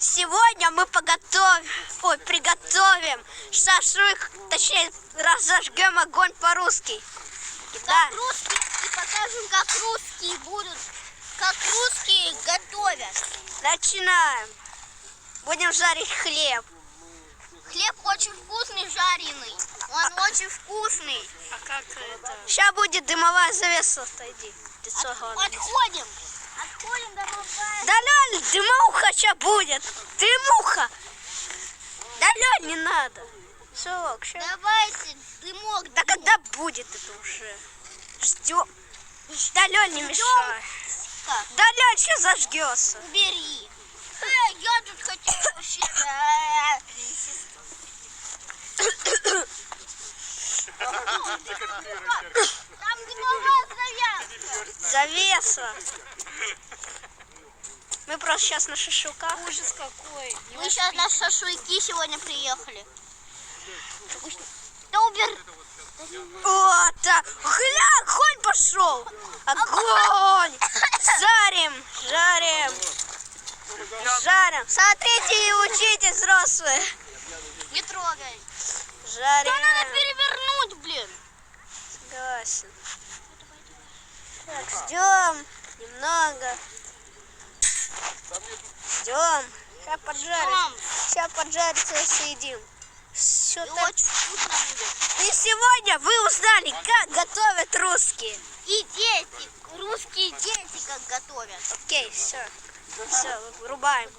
Сегодня мы приготовим шашлык, точнее разожгем огонь по-русски. Да. Русские, и покажем, как русские готовят. Начинаем. Будем жарить хлеб. Хлеб очень вкусный, жареный. Он очень вкусный. А как это? Сейчас будет дымовая завеса, отойди. Отходим, дымовая. Да Лёль, дымуха сейчас будет. Дымуха. Да Лёль, не надо. Сок, сейчас. Давайте дымок. Да когда будет это уже? Ждем. Да Лёль, не мешай. Да Лёль, сейчас зажгется. Убери. Я тут хотела вообще. Там дымовая завеса. Мы просто сейчас на шашлыках. Ужас какой. Мы сейчас на шашлыки сегодня приехали. Да убери. Вот так. Гля, огонь пошел. Огонь. Жарим, жарим. Жарим. Смотрите и учитесь, взрослые. Не трогай. Жарим. Да надо перевернуть, блин. Согласен. Так, ждем немного. Ждем. Сейчас поджарим. Сейчас поджарится и съедим. Все так. Очень вкусно будет. И сегодня вы узнали, как готовят русские. И дети, русские дети как готовят. Окей, все. Все, вырубаем.